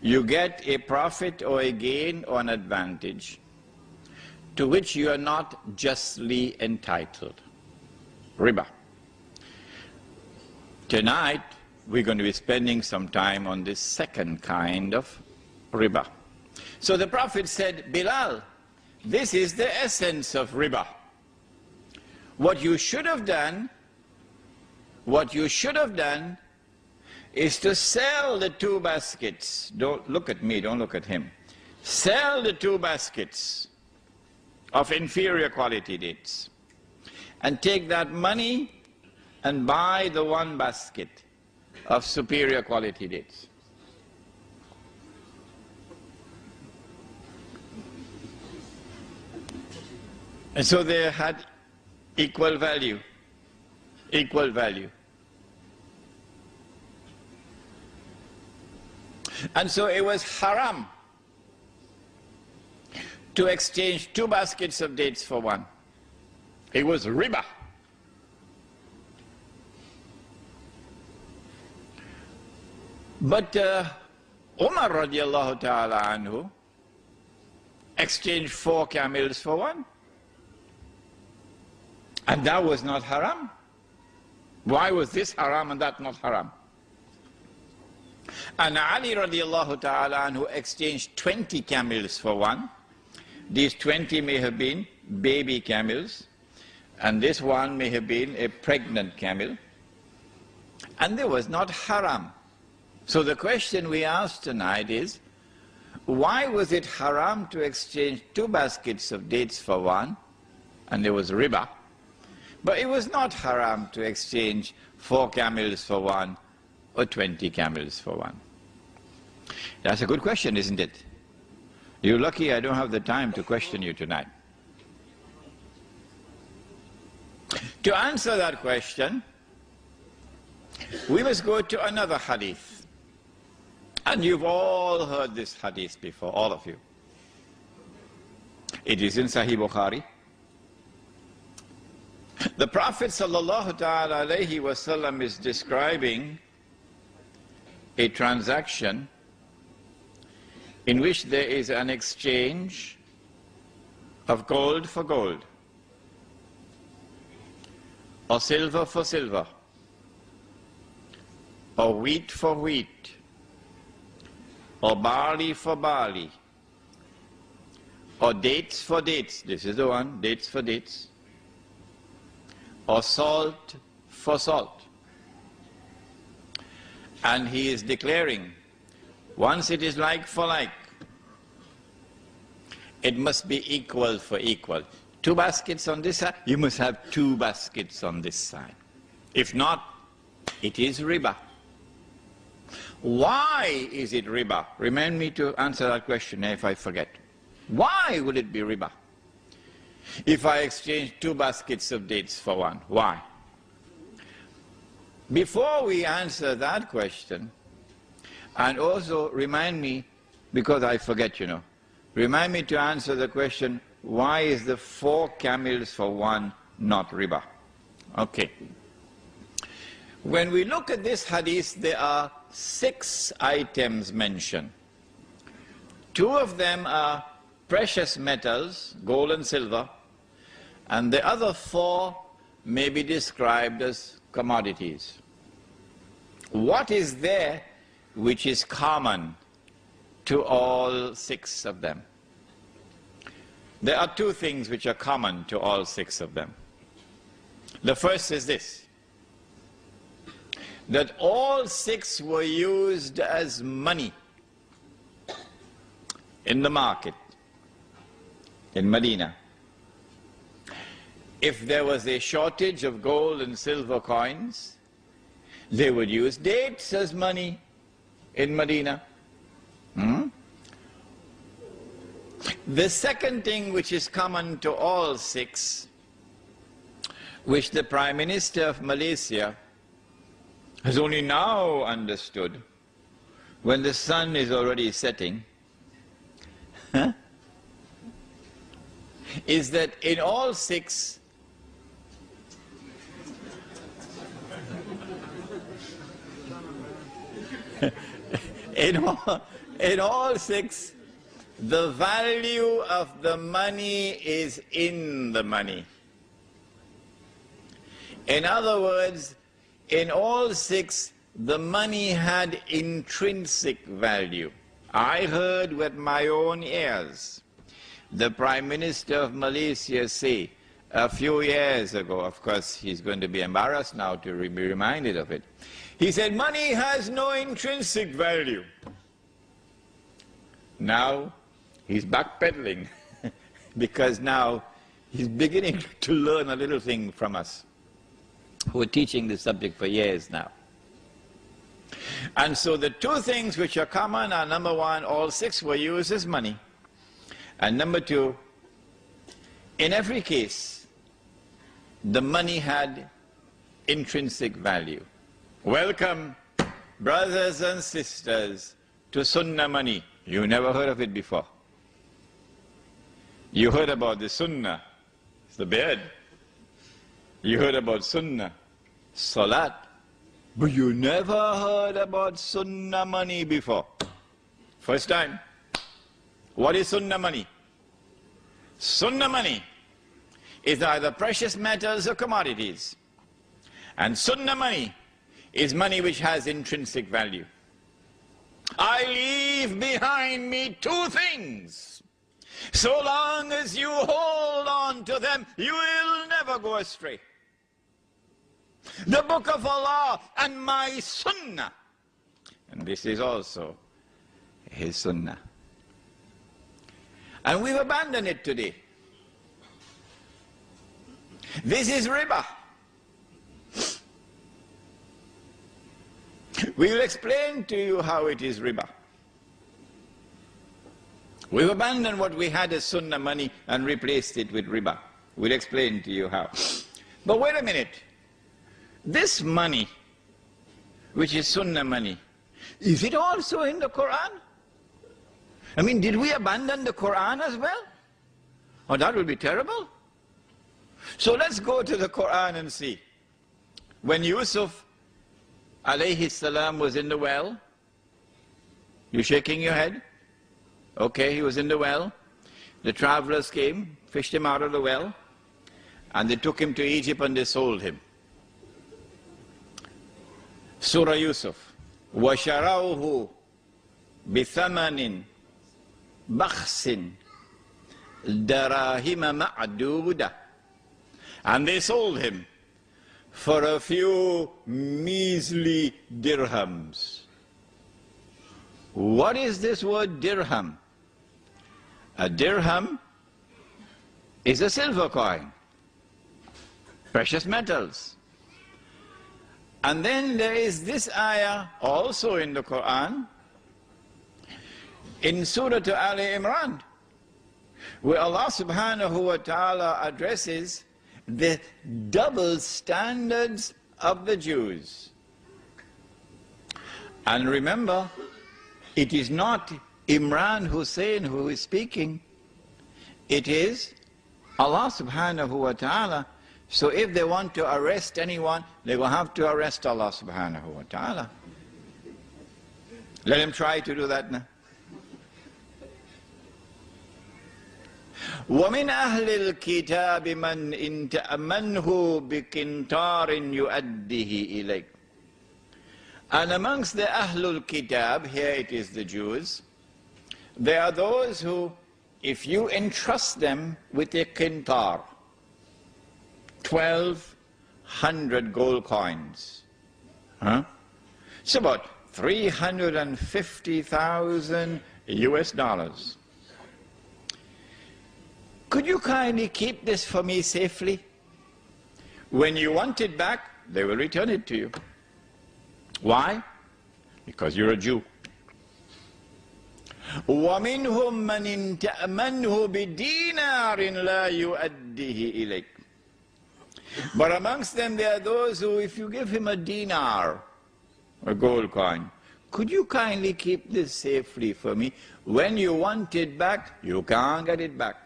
you get a profit or a gain or an advantage to which you are not justly entitled. Riba. Tonight, we're going to be spending some time on this second kind of riba. So the Prophet said, Bilal, this is the essence of riba. What you should have done is to sell the 2 baskets. Don't look at me, don't look at him. Sell the 2 baskets of inferior quality dates and take that money and buy the 1 basket of superior quality dates. And so they had equal value, equal value. And so it was haram to exchange 2 baskets of dates for 1. It was riba. But Umar radiallahu ta'ala anhu exchanged 4 camels for 1. And that was not haram. Why was this haram and that not haram? And Ali radiallahu ta'ala anhu exchanged 20 camels for 1. These 20 may have been baby camels, and this one may have been a pregnant camel. And there was not haram. So the question we ask tonight is, why was it haram to exchange 2 baskets of dates for 1, and there was riba, but it was not haram to exchange 4 camels for 1 or 20 camels for 1? That's a good question, isn't it? You're lucky I don't have the time to question you tonight. To answer that question, we must go to another hadith. And you've all heard this hadith before, all of you. It is in Sahih Bukhari. The Prophet sallallahu ta'ala alayhi wasallam is describing a transaction in which there is an exchange of gold for gold, or silver for silver, or wheat for wheat, or barley for barley, or dates for dates. This is the one, dates for dates, or salt for salt. And he is declaring, once it is like for like, it must be equal for equal. 2 baskets on this side, you must have 2 baskets on this side. If not, it is riba. Why is it riba? Remind me to answer that question if I forget. Why would it be riba? If I exchange 2 baskets of dates for 1, why? Before we answer that question, and also remind me, because I forget, you know, remind me to answer the question, why is the 4 camels for 1 not riba? Okay. When we look at this hadith, there are 6 items mentioned. 2 of them are precious metals, gold and silver, and the other 4 may be described as commodities. What is there which is common to all 6 of them? There are 2 things which are common to all 6 of them. The first is this, that all 6 were used as money in the market in Medina. If there was a shortage of gold and silver coins, they would use dates as money in Medina. The second thing which is common to all 6, which the Prime Minister of Malaysia has only now understood, when the sun is already setting, is that in all 6, In all six, the value of the money is in the money. In other words, in all six, the money had intrinsic value. I heard with my own ears the Prime Minister of Malaysia say a few years ago, of course he's going to be embarrassed now to be reminded of it, he said money has no intrinsic value. Now he's backpedaling because now he's beginning to learn a little thing from us who are teaching this subject for years now. And so the two things which are common are, number one, all six were used as money. And number two, in every case, the money had intrinsic value. Welcome, brothers and sisters, to Sunnah money. You never heard of it before. You heard about the Sunnah, it's the beard. You heard about Sunnah, Salat. But you never heard about Sunnah money before. First time. What is Sunnah money? Sunnah money is either precious metals or commodities. And Sunnah money is money which has intrinsic value. I leave behind me two things. So long as you hold on to them, you will never go astray. The Book of Allah and my Sunnah. And this is also his Sunnah. And we've abandoned it today. This is riba. We will explain to you how it is riba. We've abandoned what we had as Sunnah money and replaced it with riba. We'll explain to you how. But wait a minute. This money, which is Sunnah money, is it also in the Quran? I mean, did we abandon the Quran as well? Oh, that would be terrible. So let's go to the Quran and see. When Yusuf alayhi salam was in the well, you shaking your head? Okay, he was in the well. The travelers came, fished him out of the well, and they took him to Egypt and they sold him. Surah Yusuf. وَشَرَوْهُ بِثَمَنٍ بَخْسٍ دَرَاهِمَ مَعْدُودَةٍ. And they sold him for a few measly dirhams. What is this word dirham? A dirham is a silver coin, precious metals. And then there is this ayah also in the Quran, in Surah Al Imran, where Allah subhanahu wa ta'ala addresses the double standards of the Jews. And remember, it is not Imran Hussein who is speaking, it is Allah subhanahu wa ta'ala. So if they want to arrest anyone, they will have to arrest Allah subhanahu wa ta'ala. Let him try to do that now. وَمِنْ أَهْلِ الْكِتَابِ مَنْ إِنْ تَأْمَنْهُ بِقِنْطَارٍ يُؤَدِّهِ إِلَيْكَ. And amongst the Ahlul Kitab, here it is the Jews, there are those who, if you entrust them with a qintar, 1,200 gold coins. It's about 350,000 US dollars. Could you kindly keep this for me safely? When you want it back, they will return it to you. Why? Because you're a Jew. وَمِنْهُمْ مَنْ إِنْ تَأْمَنْهُ بِدِينَارٍ لَا يُؤَدِّهِ إِلَيْكَ. But amongst them there are those who, if you give him a dinar, a gold coin, could you kindly keep this safely for me? When you want it back, you can't get it back.